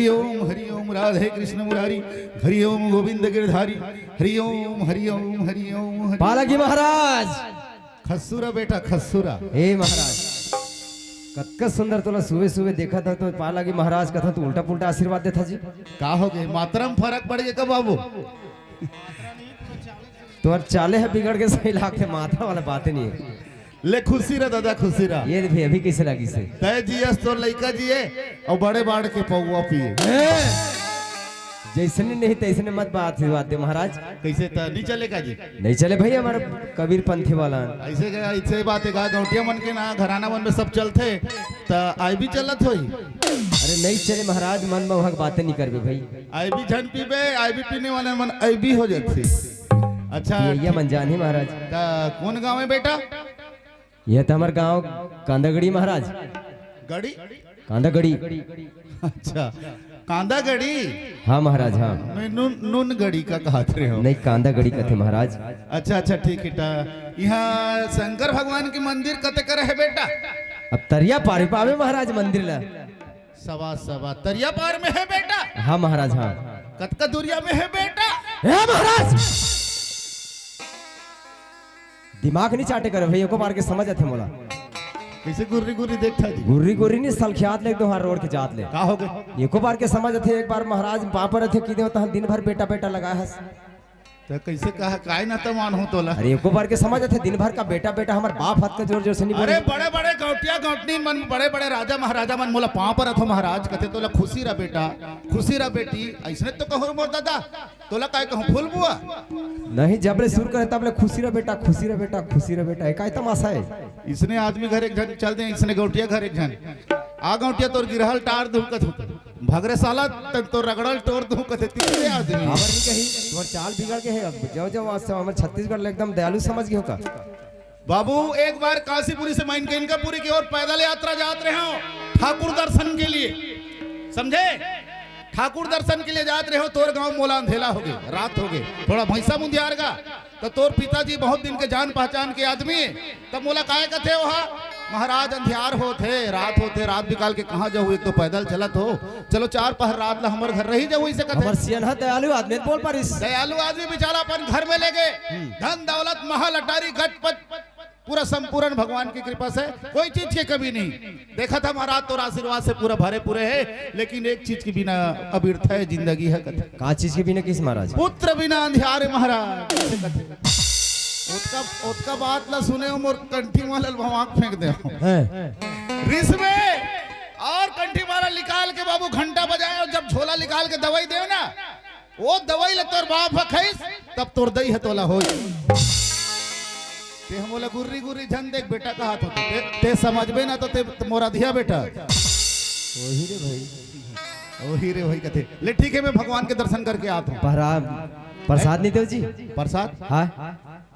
हरि ओम राधे कृष्ण मुरारी, हरि ओम गोविंद गिरधारी, हरि ओम हरि ओम हरि ओम। पालागी महाराज खस्सूरा बेटा खस्सूरा। हे महाराज कतका सुंदर तोला सुबह सुबह देखा था तो पालागी महाराज कथा तो उल्टा पुल्टा आशीर्वाद देता जी। का हो गए मातरम फर्क पड़ गया बाबू। तुम्हारे चाले है बिगड़ के सही लागते माथा वाला बातें नहीं है। ले खुशी रहा दादा खुशी रहा। ये भी अभी कैसे लगी से तय जियस तो लइका जिए और बड़े बाड़ के पौवा पिए। जैसने नहीं तैसने मत बात आशीर्वाद दे महाराज। कैसे तो नहीं चलेगा जी। नहीं चले भाई हमारा कबीर पंथी वाला ऐसे गया ऐसे बात है गा गौटिया मन के ना घराना मन में सब चलते तो आई भी चलत होई। अरे नहीं चले महाराज मन में वहाँ बातें नहीं करबे भाई। आई भी झन पीबे आई भी पीने वाले मन आई भी हो जाती। अच्छा ये मन जान ही महाराज। कौन गाँव है बेटा? यह तो हमारे गाँव कांदागढ़ी महाराज। गड़ी कांदागढ़ी। अच्छा कांदा गड़ी। हाँ महाराज हाँ। मैं नून गड़ी का कहते रहे हो। नहीं कांदागढ़ी कथे महाराज। अच्छा अच्छा ठीक है। यहाँ शंकर भगवान की मंदिर कते कर है बेटा? अब तरिया पार पावे महाराज मंदिर ला। सवा सवा तरिया पार में है बेटा? हाँ महाराज हाँ। कतका दूरिया में है बेटा? है महाराज दिमाग नहीं चाटे करे भाई को बार के समझ आते मोला। कैसे गुर्री गुर्री देखता जी? गुर्री गुर्री नहीं सलखियात ले दो हर रोड के जात ले। का हो गए? एको बार के समझ आते एक बार महाराज पापर थे की देवता दिन भर बेटा बेटा लगाया हस। तो कैसे कहा काय ना तो मान हो तोला। अरे एको बार के समझ आते दिन भर का बेटा बेटा हमार बाप हाथ का जोर जोर से नहीं बोले। अरे बड़े बड़े गौटिया गौटनी मन बड़े बड़े राजा महाराजा मन मोला पाँव पर अथो महाराज कथे तोला खुशी रहा बेटा खुशी रहा बेटी ऐसने तो कहो मोर दादा तोला काय कहूँ फूल बुआ नहीं जब ले शुरू करे तब ले खुशी रहा बेटा खुशी रहा बेटा खुशी रहा बेटा एक तमाशा है। इसने आदमी घर एक जन चल दे इसने गौटिया घर एक जन आ गौटिया तोर गिरहल टार दू कथ भगरे साला तो रगड़ल टोर दू कथे तीसरे आदमी खबर नहीं कही तुम्हार चाल बिगड़ के है। जो जो वहां से हमारे छत्तीसगढ़ ले एकदम दयालु समझ गए का। बाबू एक बार काशीपुरी से माइन के इनकापुरी की ओर पैदल यात्रा जात रहे हो ठाकुर दर्शन के लिए समझे। ठाकुर दर्शन के लिए जात रहे हो तोर गांव मोला अंधेला हो गए रात हो गए थोड़ा भैंसा मुंदियार गा तो तोर पिताजी बहुत दिन के जान पहचान के आदमी तब मोला काय कथे वहा महाराज अंधियार होते रात निकाल के कहाँ जाओ एक तो पैदल चलत हो चलो चार पहर रात ला हमारे घर रही जाओ इसे कथे। सियन दयालु आदमी बोल पारिस दयालु आदमी बेचारा अपन घर में ले गए धन दौलत महल अटारी गजपत पूरा संपूर्ण भगवान की कृपा से कोई चीज की कमी नहीं। देखा था महाराज तो आशीर्वाद से पूरा भरे पूरे है लेकिन एक चीज के बिना अबिरथ है जिंदगी है कथे। का चीज के बिना किस महाराज? पुत्र बिना अंधियार महाराज उसका बात ला सुने हो मोर कंठी माला भवाक फेंक दे रिस में और कंठी माला निकाल के बाबू घंटा बजाए और जब झोला निकाल के दवाई दे ना वो दवाई ले तोर बाप खाइस तब तोर दई है तोला हो ते हम बोला गुर्री गुर्री झन देख बेटा का हाथ होते ते समझ में ना तो ते मोरा दिया बेटा वही रे भाई कथे ले ठीक है मैं भगवान के दर्शन करके आता हूँ। प्रसाद नहीं दो जी प्रसाद हाँ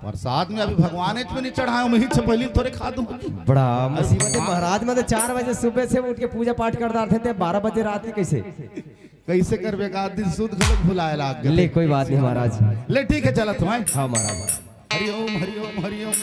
प्रसाद में अभी भगवान में नहीं चढ़ाया मैं से पहले थोड़े खा दूं। बड़ा मुसीबत है महाराज में तो 4 बजे सुबह से उठ के पूजा पाठ करते थे 12 बजे रात में कैसे करबे का दिन सुध गलत भुलाए लाग ले कोई बात नहीं महाराज ले ठीक है चला तुम्हारे। हाँ महाराज हरि ओम हरि ओम हरि ओम।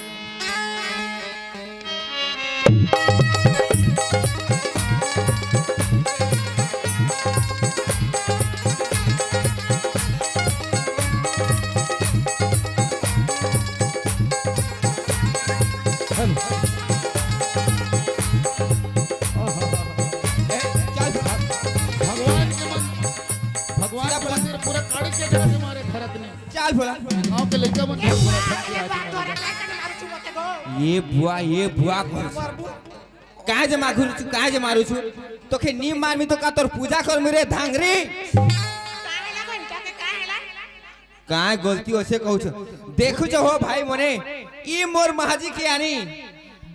भगवान के मंदिर पूरा काड़ी के जगह से मारे खरत ने चल बोला गांव के लड़का मन ये बुआ काहे जे मारू छु तोखे नी मारमी तो का तोर पूजा कर मेरे धांगरी काहे गलती होसे कहू छ देखु छ हो भाई मने ई मोर महाजी के यानी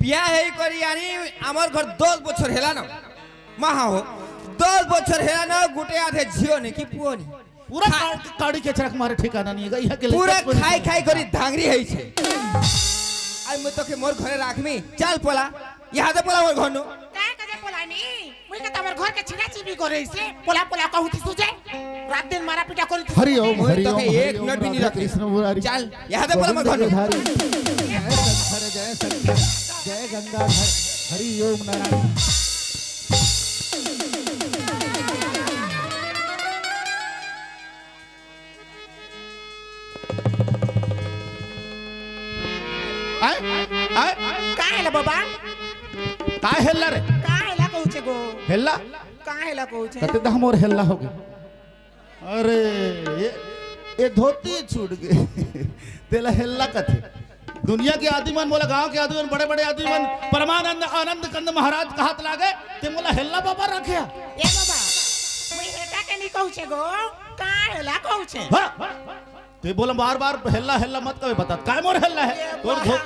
बियाह है करी यानी हमर घर 10 बछर हेला न महा हो 10 बछर हेला न गुटे आधे झियो ने की पुओ ने पूरा काड़ी के चरक मारे ठिकाना नहीं गई है के पूरा खाई करी धांगरी है छे आई मैं तो के मोर घरे राखमी चल पोला यहाँ पोला मोर घर नो काय कजे पोलानी मुई का तमर घर के छिना छिबी करे से पोला पोला कहूती सुजे रात दिन मारा पीटा करी हरि ओम हरि ओम एक मिनट भी नहीं रख कृष्ण मुरारी चल यहाँ पोला मोर घर नो जय शंकर जय गंगाधर हरि ओम नारायण। बाबा का हेल्ला रे का हेला कहूचे गो हेल्ला का हेला कहूचे कते दा मोर हेल्ला हो गई अरे ये धोती छूट गई तेला हेल्ला कथे दुनिया के आदिमन बोला गांव के आदिमन बड़े बड़े आदिमन परमानंद आनंद कंद महाराज कहत लागे ते मोला हेल्ला बाबा रखे ए बाबा मैं हेटा के नहीं कहूचे गो का हेला कहूचे ते बोला बार बार हेल्ला हेल्ला मत कहे बता काय मोर हेल्ला है तोर धो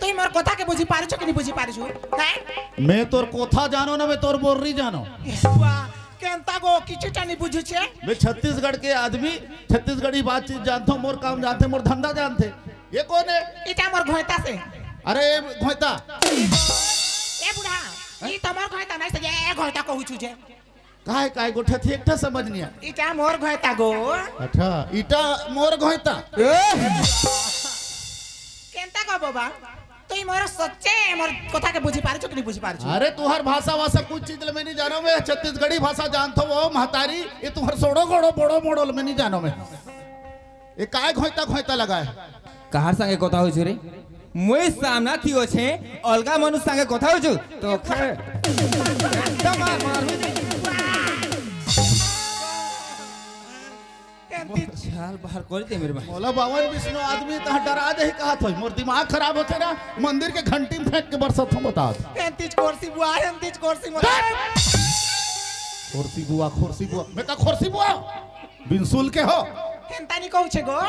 तुई मोर कोथा के बुझी पारू छ कि नहीं बुझी पारू छ हैं मैं तोर कोथा जानो ना मैं तोर बोर्री जानो वाह केंता गो किछटा नहीं बुझू छे मैं छत्तीसगढ़ के आदमी छत्तीसगढ़ी बातचीत जानता हूँ मोर काम जानते मोर धंधा जानते ये कौन है इटा मोर घोयता से अरे घोयता ए बुढ़ा ई तमोर घोयता नहीं से ए घोयता कहू छु जे काय गोठा थे एकटा समझ नहीं आ इटा मोर घोयता गो अच्छा इटा मोर घोयता केंता गो बाबा तुई मोर सच्चे मोर कोथा के बुझी पारू छ कि नहीं बुझी पारू छ अरे तुहार भाषा वासा कुछ चीज मैं नहीं जानो मैं छत्तीसगढ़ी भाषा जानता हूँ वो महतारी ये तुहार सोड़ो गोड़ो बोड़ो मोड़ो मैं नहीं जानो मैं ये काय घोयता घोयता लगा है कहार संगे কথা হইছো রে মই সামনা থিও છે অলগા মানুষ संगे কথা হইছো তো छाल बाहर कर दे मेरे भाई बोला बावन विष्णु आदमी तहाँ डरा दे कहा था मोर दिमाग खराब होते ना मंदिर के घंटी में फेंक के बरसत हूँ बता एंतीज कोर्सी बुआ एंतीज कोर्सी मोर खोरसी बुआ मैं का खोरसी बुआ बिनसुल के हो केंता नहीं कहू छे गो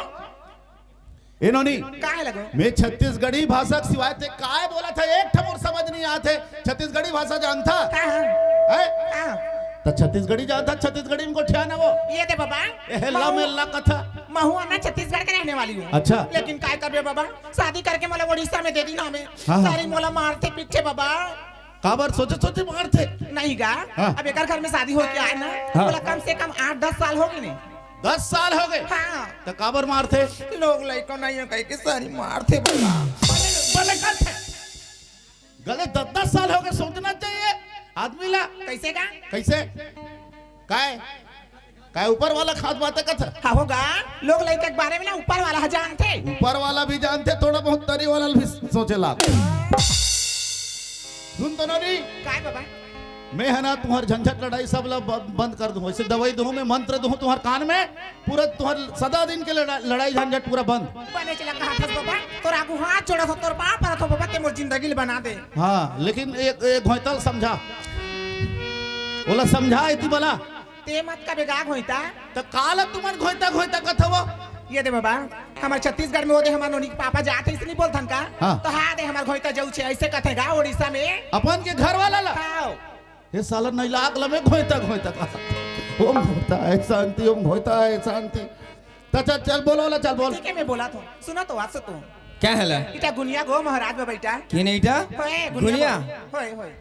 इन्होंने काहे लगो मैं छत्तीसगढ़ी भाषा के सिवाय थे काय बोला था एक ठमोर समझ नहीं आते छत्तीसगढ़ी भाषा जानता का है हां तो छत्तीसगढ़ी जानता छत्तीसगढ़ी में को ठिया ना वो ये दे बाबा हेल्ला मेल्ला कथा महुआ मैं छत्तीसगढ़ के रहने वाली हूँ अच्छा लेकिन काय करबे बाबा शादी करके मला उड़ीसा में दे दी ना मैं हाँ। सारी मोला मारते पीछे बाबा काबर सोचे सोचे मार थे नहीं गा हाँ। अब एक घर में शादी हो के आए ना हाँ। बोला कम से कम 8-10 साल होगी नहीं 10 साल हो गए हाँ तो काबर मार थे लोग लड़को नहीं है कहीं के सारी मारते बाबा गले 10 साल हो गए सोचना चाहिए आदमी ला कैसे गा कैसे काय ऊपर वाला खास बातें कथा हाँ होगा लोग लड़के के बारे में ना ऊपर वाला जानते ऊपर वाला भी जानते थोड़ा बहुत तरी वाला भी सोचे ला सुन तो नहीं काय बाबा मैं है ना तुम्हार झंझट लड़ाई सब ला बंद कर दूं ऐसे दवाई दूं मैं मंत्र दूं तुम्हार कान में पूरा तुम्हार सदा दिन के लड़ाई झंझट पूरा बंद बने चला कहा था बाबा तोर आगू हाथ जोड़ा था तोर बाप पर तो बाबा ते मोर जिंदगी बना दे हाँ लेकिन एक घोयतल समझा बोला समझा इतनी बोला ते मत का बेगा होइता तो काला तुम्हार घोयता घोयता कथा वो ये दे बाबा हमारे छत्तीसगढ़ में होते हमारे नोनी के पापा जाते इसलिए बोलथन का हाँ। तो हाँ दे हमारे घोइता जाऊ छे ऐसे कथे गा ओडिशा में अपन के घर वाला ला खाओ ये साला नहीं लाग लमे घोयता घोयता कहा ओम घोयता है शांति ओम घोयता है शांति चल चल बोलो ला चल बोल ठीक है मैं बोला तो सुनो तो आज से तू क्या हला इटा गुनिया गो महाराज में बैठा केने इटा होए गुनिया होए होए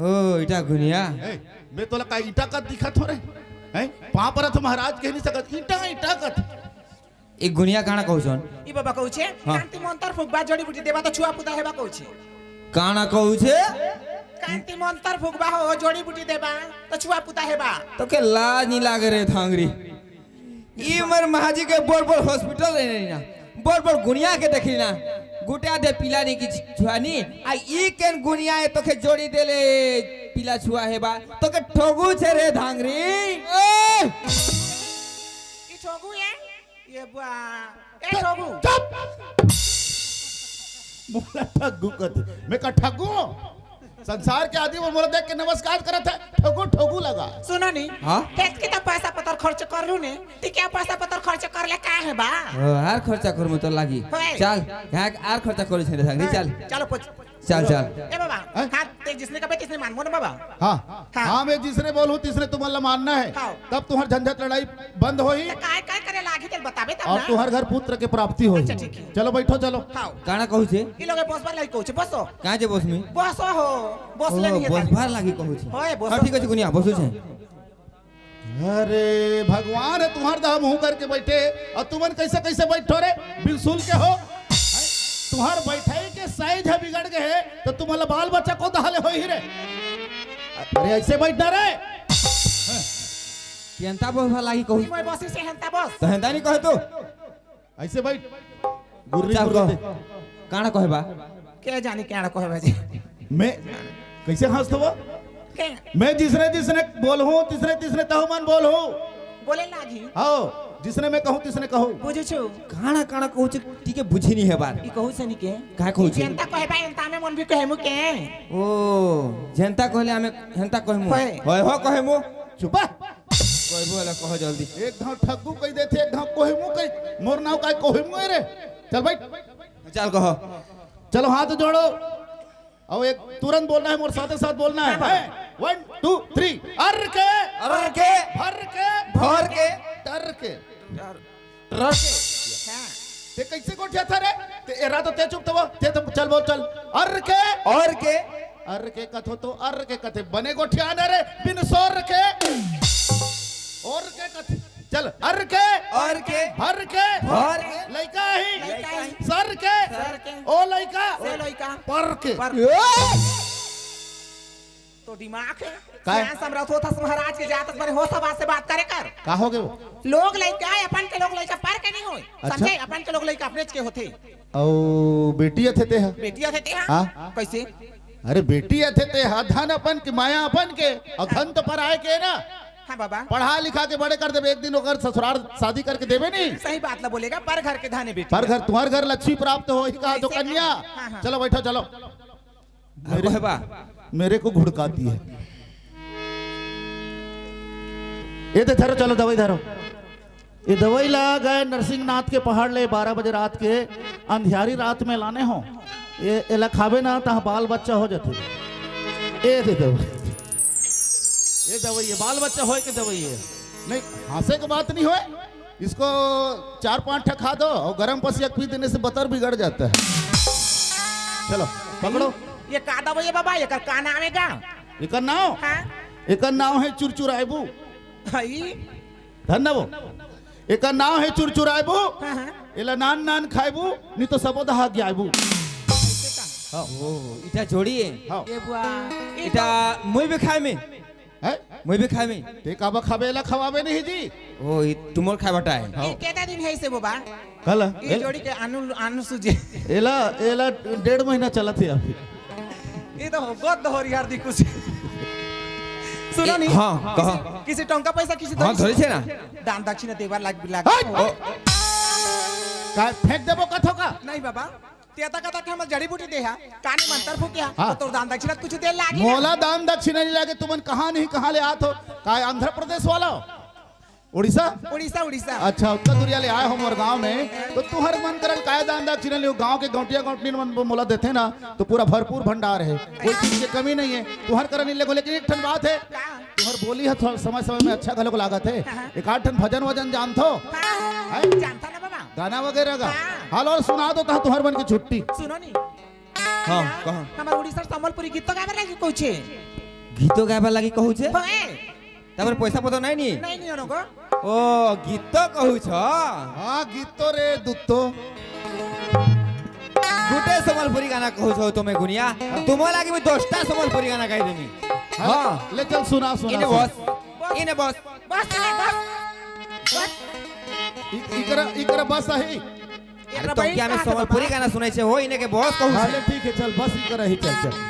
ओ इटा गुनिया ए, मैं तोला का ईटा का दिखत हो रे हैं पा पर तो महाराज कह नहीं सकत ईटा ईटा कत एक गुनिया काना कहू छन ई बाबा कहू छे हाँ। कांति मंत्र फुकबा जड़ी बूटी देबा तो छुआ पुता हेबा कहू छे काना कहू छे कांति मंत्र फुकबा हो जड़ी बूटी देबा तो छुआ पुता हेबा तो के लाज नहीं लागे रे थांगरी ई मर महाजी के बोल बोल हॉस्पिटल रहने ना बोल बोल गुनिया के देखी ना गुटिया दे पिला नहीं की छुआनी आ ई केन गुनिया है तो के जोड़ी देले पिला छुआ हेबा तो के ठोगू छे रे धांगरी ई ठोगू है ये बुआ ए ठोगू चुप मोला ठगू कत मैं का ठगू संसार के आदमी मोला देख के नमस्कार करत है ठगू ठगू लगा सुनो नी हाँ? देख के तो पैसा पतर खर्च कर लू ने ती क्या पैसा पतर खर्च कर ले का है बा आर खर्चा कर मत लागी होए। चल यहाँ आर खर्चा करू छे रे धांगरी चल चलो पूछ चल चल ए बाबा हैं? हां ते जिसने कबे तिसने मानबो ना बाबा हाँ हाँ। हाँ मैं जिसने बोलूं तीसरे तुम्हारा मानना है हाँ। तब तुम्हार झंझट लड़ाई बंद होई ते काय काय करे लागी ते बताबे तब और ना तुम्हार घर पुत्र के प्राप्ति होई अच्छा, ठीक है। चलो बैठो चलो खाओ काना कहू छे ई लोग बस बार लाई कहू छे बसो कहाँ जे बस में बसो हो बस ले ओ नहीं बस है भार लागी कहू छे होए बस हां ठीक है गुनिया बसू छे अरे भगवान है तुम्हार दा मुंह करके बैठे और तुमन कैसे कैसे बैठो रे बिल्सुल के हो तुम्हार बैठाई के साइज है बिगड़ गए है तो तुम्हारा बाल बच्चा को दहले हो ही रे अरे ऐसे बैठना रे केंता बस भार लागी कहू ई मैं बसी से हंता बस तो हेंदा नहीं कहे तो ऐसे बैठ गुर्री चल गुर्री कह काना कहबा क्या जाने क्या कहे बजे मैं कैसे हंसते हो? के मैं जिसने जिसने बोलूं तिसने तिसने तहु मन बोलूं। बोले ना जी आओ जिसने मैं कहूं तिसने कहूं। बुझे छु काना काना कहू छे ठीक है बुझी नहीं है बात ई कहू सनी के का कहू छे जनता कहे भाई जनता में मन भी कहे मु के ओ जनता कहले हमें जनता कहमु होय। होय हो कहमु चुप कहबो वाला कह जल्दी एक घाव ठग्गू कह देते एक घाव कोहिमू कह मोर नाव का कोहिमू रे। चल भाई चल कहो चलो हाथ जोड़ो और एक तुरंत बोलना है मोर साथ साथ बोलना है 1 2 3 अर के अरे के भर के भर के डर के रर के ते कैसे गोठिया था रे ते एरा तो ते चुप ते तो चल बोल चल अर के और के अर के कथो तो अर के कथे बने गोठिया न रे बिन सोर के और के कथे चल अर के और के भर के भर के लइका ही लइका ही। सर के सर के। ओ लइका से लइका पर के पर तो दिमाग है काय? यहाँ समरथ होता महाराज के जातक बने हो सभा से बात करे कर का हो गए वो लोग लइका अपन के लोग लइका पर के नहीं होए अच्छा। समझे अपन के लोग लइका अपने के होते औ बेटी थे ते बेटिया थे ते हाँ। कैसे अरे बेटी थे ते धन अपन के माया अपन के और धन तो पर आए के ना हाँ बाबा पढ़ा लिखा के बड़े कर देवे एक दिन अगर ससुराल शादी करके देवे नहीं सही बात ला बोलेगा पर घर के धाने बेटी पर घर तुम्हारे घर लक्ष्मी प्राप्त हो ही कहा तो ऐसे कन्या हाँ, हाँ। चलो बैठो चलो मेरे बा मेरे को घुड़काती है ये तो धरो चलो दवाई धरो ये दवाई ला गए नरसिंह नाथ के पहाड़ ले 12 बजे रात के अंधियारी रात में लाने हो ये एला खावे ना ता बाल बच्चा हो जाते ये दे दो ये दवाई है बाल बच्चा होए के दवाई है नहीं हंसे की बात नहीं होए इसको 4-5 ठा खा दो और गर्म पसिया पी देने से बतर बिगड़ जाता है चलो पकड़ो ये का दवाई है बाबा ये का नाम है का एक नाव हाँ एक नाव है चुरचुराइबू हई धन्य वो एक नाव है चुरचुराइबू हाँ हाँ एला नान नान खाइबू नहीं तो सबो दहा गयाइबू ओ इटा जोड़िए हाँ ये बुआ ये इटा मुई भी खाए में है मुई भी खाए में ते काबा खाबेला खवाबे नहीं जी ओ तुमोर खाए बटा है ये केता दिन है से बाबा कल ये जोड़ी के अनु अनु सुजे एला एला 1.5 महीना चला थे अभी ये तो गोद हो यार दी कुछ सुनो नहीं हाँ कहो किसी टंका पैसा किसी हाँ धरे छे ना दान दक्षिणा देवर लाग ओ, का फेंक देबो कथो का नहीं बाबा तेता कथा के हम जड़ी बूटी देहा कानी मंत्र फूकिया हाँ। तो दान दक्षिणा कुछ दे लागी ना। मोला दान दक्षिणा नहीं लागे तुमन कहां नहीं कहां ले आत हो का आंध्र प्रदेश वाला उड़ीसा उड़ीसा उड़ीसा अच्छा उतना दूरिया ले आए हो मोर गांव में तो तुहर मन करल काय दान दक्षिणा लियो गांव के गौटिया गौटनी मन मोला देते ना तो पूरा भरपूर भंडार है कोई चीज की कमी नहीं है तुहर करन नहीं ले लेकिन एक ठन बात है का तुहर बोली है थोड़ा समय समय में अच्छा घलोक लागत है एक आठ ठन भजन वजन जानथो हाँ, जानता ना बाबा गाना वगैरह का हाँ। हाल और सुना दो ता तुहर मन की छुट्टी सुनो नी हाँ कहो हमार उड़ीसा संबलपुरी गीत तो गावे लागी कोछे गीतो गाबा लागि कहू छे होए तापर पैसा पतो नहीं नी नहीं नहीं ओनको ओ गीतो कहू छ हाँ गीतो रे दुत्तो गुटे संबलपुरी गाना कहू छ तुमे गुनिया तुमो लागि मैं 10टा संबलपुरी गाना गाई देमी हां ले चल सुना सुना इने बॉस इने बॉस बस ले बस इकरा बस है अरे तुम क्या मैं संबलपुरी गाना सुनै छे हो इने के बॉस कहू हाँ छे ले ठीक है चल बस इकरा ही चल चल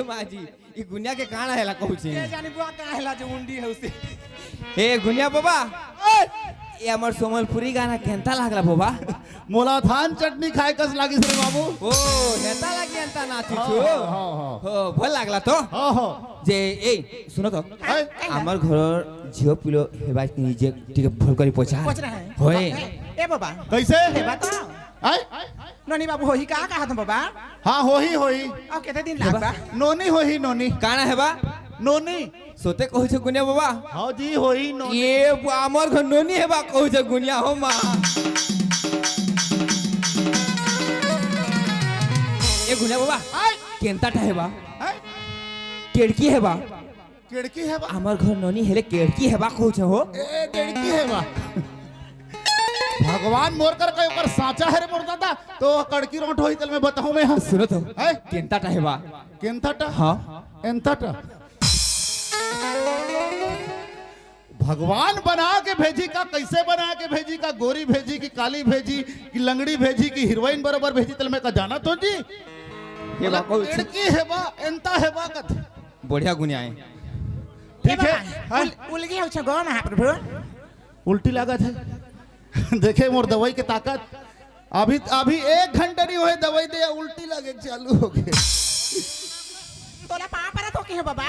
माजी ई गुनिया के काना हैला कहू छी ए जानी बुआ का हैला जो उंडी है उसे ए गुनिया बाबा ए हमर सोमलपुरी गाना केंता लागला बाबा मोला थान चटनी खाए कस लागिस रे बाबू ओ हेता लागी अंता नाचू छु हां हो भल लागला तो हां हां जे ए सुनो तो हमर घर झियो पिलो हेबा जे ठीक भल करी पोछा रहा है होए ए बाबा कैसे ए बताओ आय नोनी बाबू होही का कहा तुम बाबा हां होही होही और कितने दिन लागबा नोनी होही नोनी काना हेबा नोनी सोते कहू छ गुनिया बाबा हां जी होही नोनी ये हमर घर नोनी हेबा कहू छ गुनिया हो मा ए गुनिया बाबा केंता टा हेबा केड़की हेबा केड़की है बा हमर घर नोनी हेले केड़की हेबा कहू छ हो ए केड़की है बा भगवान मोर कर कई ओकर साचा है रे मोर दादा तो कड़की रोट होई तल में बताऊं मैं सुनो तो है केंता टा हेबा केंथाटा हां एंथाटा भगवान बना के भेजी का कैसे बना के भेजी का गोरी भेजी की काली भेजी की लंगड़ी भेजी की हीरोइन बराबर भेजी तल में का जाना तो जी हे बा कहू छ केड़की है बा एंता है बा कथ बढ़िया गुनिया है ठीक है उलगी हो छ गो महाप्रभु उल्टी लागत है देखे मोर दवाई के ताकत अभी अभी 1 घंटे नहीं हुए दवाई दे उल्टी लगे चालू हो गए तोला पा पर तो के बाबा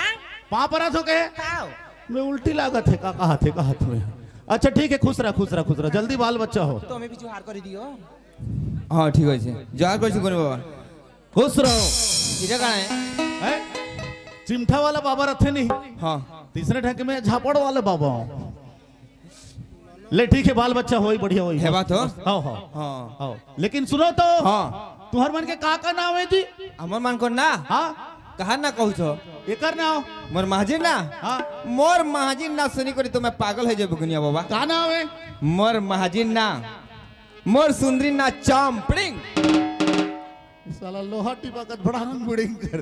पाँ परा तो कहे खाओ मैं उल्टी लागत है का हाथ में अच्छा ठीक है खुश रहा जल्दी बाल बच्चा हो तो मैं भी जुहार कर दियो हां ठीक है जोहार कर छी गुनिया बाबा खुश रहो इधर काना है चिमठा वाला बाबा रथे नहीं हां तीसरे ढंग में झापड़ वाले बाबा हो। ले ठीक है बाल बच्चा होई बढ़िया होई है बात हो हाँ हाँ हां हाँ लेकिन सुनो तो हां तुहर मन के का नाम है जी हमर मान को ना हाँ कहा ना कहू छो एकर नाम मोर महाजिर ना हाँ मोर महाजिर ना सुनी करी तो मैं पागल है जब गुनिया बाबा का नाम है मोर महाजिर ना मोर सुंदरी ना चांपड़िंग साला लोहा टिपाकत बड़ा बुड़िंग कर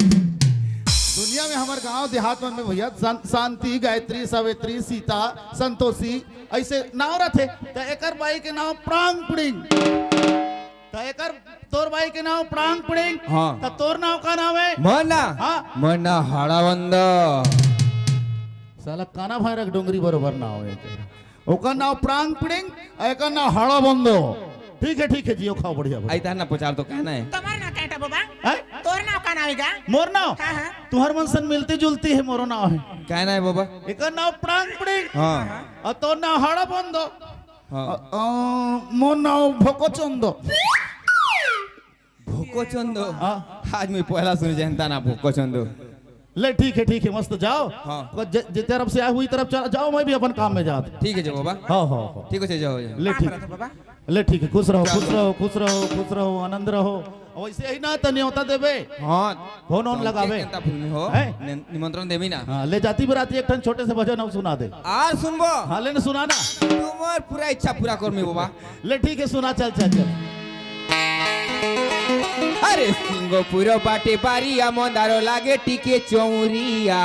दुनिया में हमारे गांव देहात में भैया शांति गायत्री सावित्री सीता संतोषी ऐसे नाव रथे तो एकर बाई के नाम प्रांग पुड़िंग तो एकर तोर बाई के नाम प्रांग पुड़िंग हाँ तो तोर नाम का नाम है मना हाँ मना हाड़ावंद साला काना भाई रख डोंगरी बरोबर नाम है ओकर नाम प्रांग पुड़िंग एकर नाम हाड़ा बंदो ठीक है जियो खाओ बढ़िया आई तार ना प्रचार तो कहना है तुम्हारा नाम कहता बाबा है तोर नाम का नाम है मोर नाम हां हां तुहर मन सन मिलती जुलती है मोरो नाम है कहना है बाबा एकर नाम प्रांग पुड़िंग हां और तोर नाम हाड़ा बंदो हां मोर नाम भोको चंदो भूको चंदो हाँ आज मैं पहला सुन जानता ना भूको चंदो ले ठीक है मस्त जाओ हाँ जे तरफ से आए हुई तरफ चला जाओ मैं भी अपन काम में जाता ठीक है जो बाबा हाँ ठीक है जाओ ले ठीक बाबा ले ठीक है खुश रहो आनंद रहो वैसे ही ना तो न्योता देवे हां फोन ऑन लगावे हो है? निमंत्रण देवी ना हाँ ले जाती बराती एक ठन छोटे से भजन अब सुना दे आर सुनबो हाँ ले सुनाना तुम्हार पूरा इच्छा पूरा कर मी बाबा ले ठीक है सुना चल अरे सिंगो पूरा बाटे बारिया मंदारो लागे टीके चौरिया